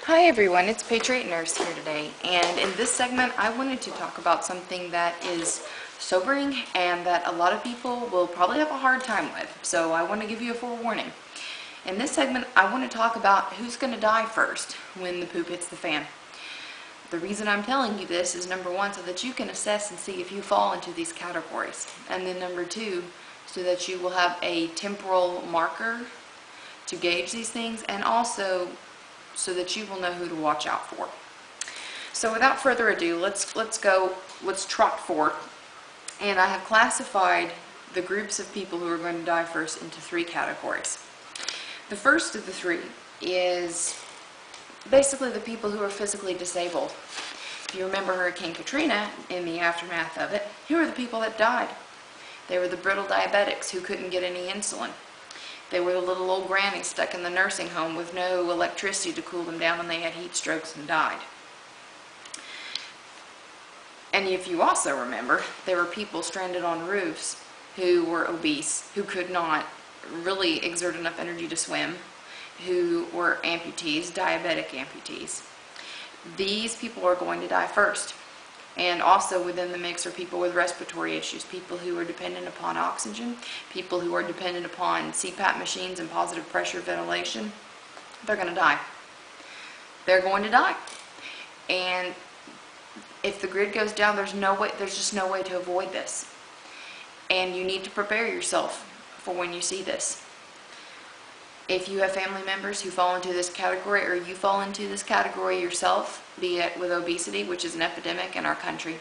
Hi everyone, it's Patriot Nurse here today, and in this segment I wanted to talk about something that is sobering and that a lot of people will probably have a hard time with, so I want to give you a forewarning. In this segment I want to talk about who's going to die first when the poop hits the fan. The reason I'm telling you this is number one, so that you can assess and see if you fall into these categories, and then number two, so that you will have a temporal marker to gauge these things, and also so that you will know who to watch out for. So without further ado, let's trot forward. And I have classified the groups of people who are going to die first into three categories. The first of the three is basically the people who are physically disabled. If you remember Hurricane Katrina, in the aftermath of it, who are the people that died? They were the brittle diabetics who couldn't get any insulin. They were the little old grannies stuck in the nursing home with no electricity to cool them down, and they had heat strokes and died. And if you also remember, there were people stranded on roofs who were obese, who could not really exert enough energy to swim, who were amputees, diabetic amputees. These people are going to die first. And also within the mix are people with respiratory issues, people who are dependent upon oxygen, people who are dependent upon CPAP machines and positive pressure ventilation. They're going to die. They're going to die. And if the grid goes down, there's just no way to avoid this. And you need to prepare yourself for when you see this. If you have family members who fall into this category, or you fall into this category yourself, be it with obesity, which is an epidemic in our country.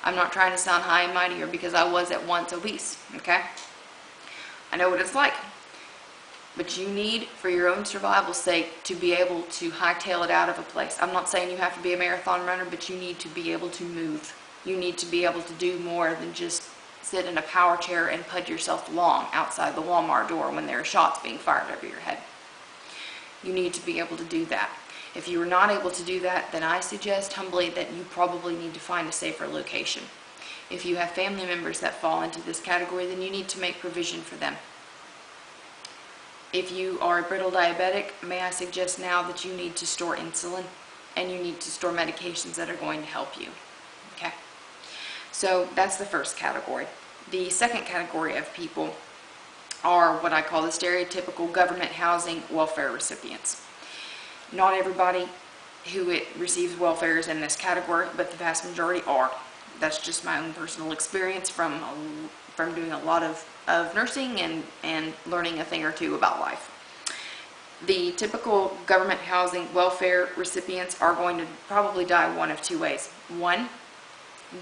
I'm not trying to sound high and mighty here, because I was at once obese, okay? I know what it's like. But you need, for your own survival's sake, to be able to hightail it out of a place. I'm not saying you have to be a marathon runner, but you need to be able to move. You need to be able to do more than just sit in a power chair and pud yourself along outside the Walmart door when there are shots being fired over your head. You need to be able to do that. If you are not able to do that, then I suggest humbly that you probably need to find a safer location. If you have family members that fall into this category, then you need to make provision for them. If you are a brittle diabetic, may I suggest now that you need to store insulin, and you need to store medications that are going to help you. Okay? So that's the first category. The second category of people are what I call the stereotypical government housing welfare recipients. Not everybody who receives welfare is in this category, but the vast majority are. That's just my own personal experience from doing a lot of nursing and learning a thing or two about life. The typical government housing welfare recipients are going to probably die one of two ways. One,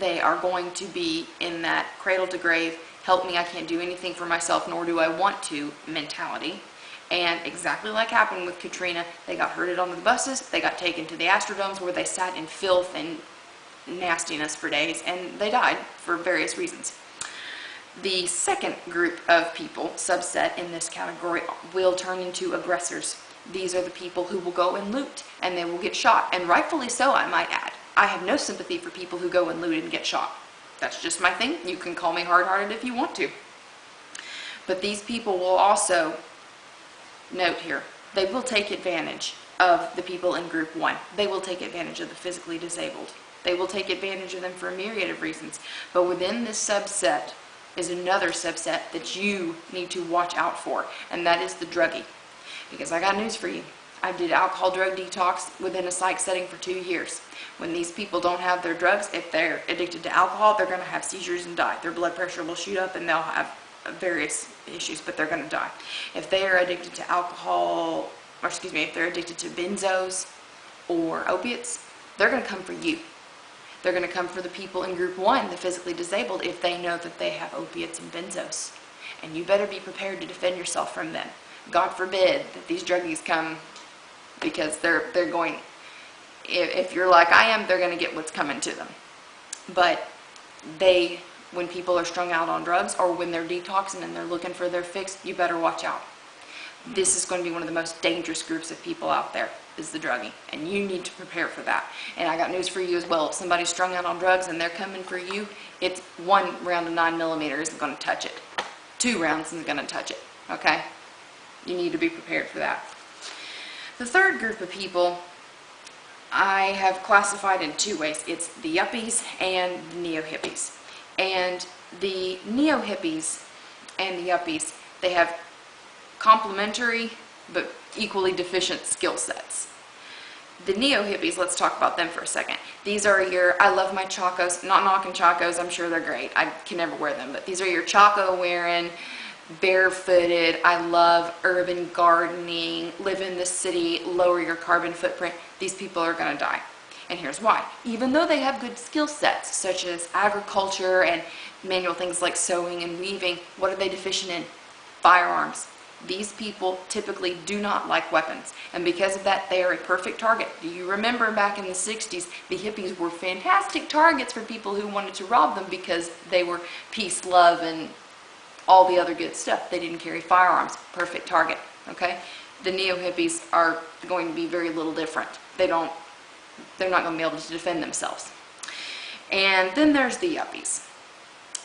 they are going to be in that cradle to grave, help me, I can't do anything for myself, nor do I want to mentality. And exactly like happened with Katrina, they got herded onto the buses, they got taken to the Astrodomes where they sat in filth and nastiness for days, and they died for various reasons. The second group of people, subset in this category, will turn into aggressors. These are the people who will go and loot, and they will get shot, and rightfully so, I might add. I have no sympathy for people who go and loot and get shot. That's just my thing. You can call me hard-hearted if you want to. But these people will also, note here, they will take advantage of the people in group one. They will take advantage of the physically disabled. They will take advantage of them for a myriad of reasons. But within this subset is another subset that you need to watch out for, and that is the druggie. Because I got news for you. I did alcohol drug detox within a psych setting for 2 years. When these people don't have their drugs, if they're addicted to alcohol, they're going to have seizures and die. Their blood pressure will shoot up and they'll have various issues, but they're going to die. If they are addicted to alcohol, or excuse me, if they're addicted to benzos or opiates, they're going to come for you. They're going to come for the people in group one, the physically disabled, if they know that they have opiates and benzos. And you better be prepared to defend yourself from them. God forbid that these druggies come, because they're going, if you're like I am, they're going to get what's coming to them. But when people are strung out on drugs, or when they're detoxing and they're looking for their fix, you better watch out. This is going to be one of the most dangerous groups of people out there, is the druggie, and you need to prepare for that. And I got news for you as well. If somebody's strung out on drugs and they're coming for you, it's 1 round of 9mm isn't going to touch it. 2 rounds isn't going to touch it, okay? You need to be prepared for that. The third group of people I have classified in two ways. It's the yuppies and the neo-hippies. And the neo-hippies and the yuppies, they have complementary but equally deficient skill sets. The neo-hippies, let's talk about them for a second. These are your, I love my chacos, not knocking chacos, I'm sure they're great. I can never wear them, but these are your chaco wearing, barefooted, I love urban gardening, live in the city, lower your carbon footprint. These people are going to die. And here's why. Even though they have good skill sets, such as agriculture and manual things like sewing and weaving, what are they deficient in? Firearms. These people typically do not like weapons, and because of that, they are a perfect target. Do you remember back in the 60s, the hippies were fantastic targets for people who wanted to rob them because they were peace, love, and all the other good stuff. They didn't carry firearms. Perfect target, okay? The neo-hippies are going to be very little different. They're not going to be able to defend themselves. And then there's the yuppies.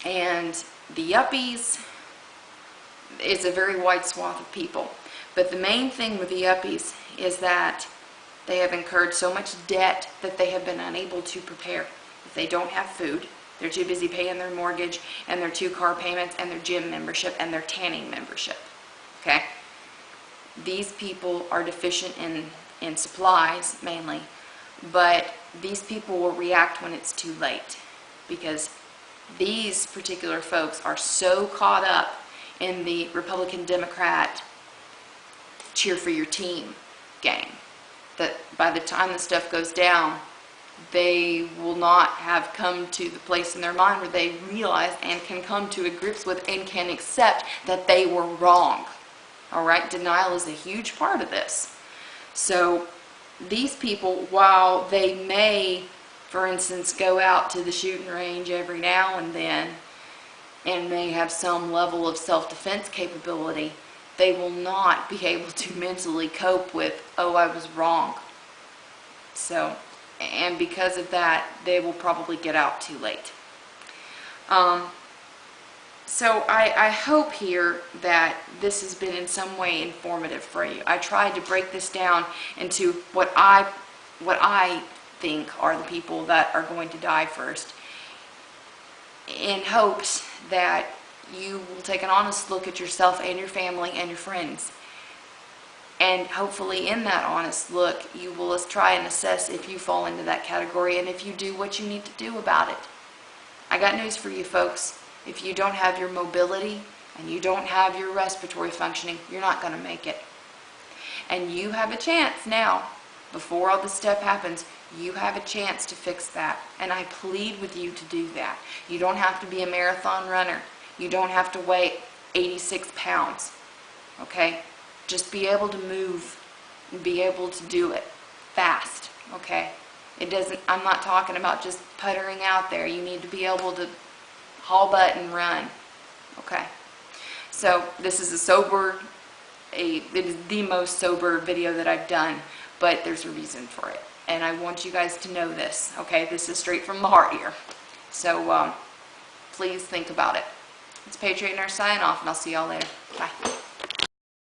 And the yuppies, it's a very wide swath of people. But the main thing with the yuppies is that they have incurred so much debt that they have been unable to prepare. If they don't have food, they're too busy paying their mortgage and their 2 car payments and their gym membership and their tanning membership. Okay? These people are deficient in supplies mainly, but these people will react when it's too late because these particular folks are so caught up in the Republican-Democrat cheer for your team game that by the time the stuff goes down, they will not have come to the place in their mind where they realize and can come to a grips with and can accept that they were wrong. All right, denial is a huge part of this. So these people, while they may, for instance, go out to the shooting range every now and then and may have some level of self-defense capability, they will not be able to mentally cope with, oh, I was wrong. So, and because of that, they will probably get out too late. So I hope here that this has been in some way informative for you. I tried to break this down into what I think are the people that are going to die first, in hopes that you will take an honest look at yourself and your family and your friends. And hopefully in that honest look, you will try and assess if you fall into that category and if you do what you need to do about it. I got news for you folks. If you don't have your mobility and you don't have your respiratory functioning, you're not going to make it. And you have a chance now, before all this stuff happens, you have a chance to fix that. And I plead with you to do that. You don't have to be a marathon runner. You don't have to weigh 86 pounds. Okay? Just be able to move and be able to do it fast. Okay? I'm not talking about just puttering out there. You need to be able to haul butt and run. Okay? So this is it is the most sober video that I've done, but there's a reason for it. And I want you guys to know this, okay? This is straight from the heart here. So please think about it. It's Patriot Nurse signing off, and I'll see y'all later. Bye.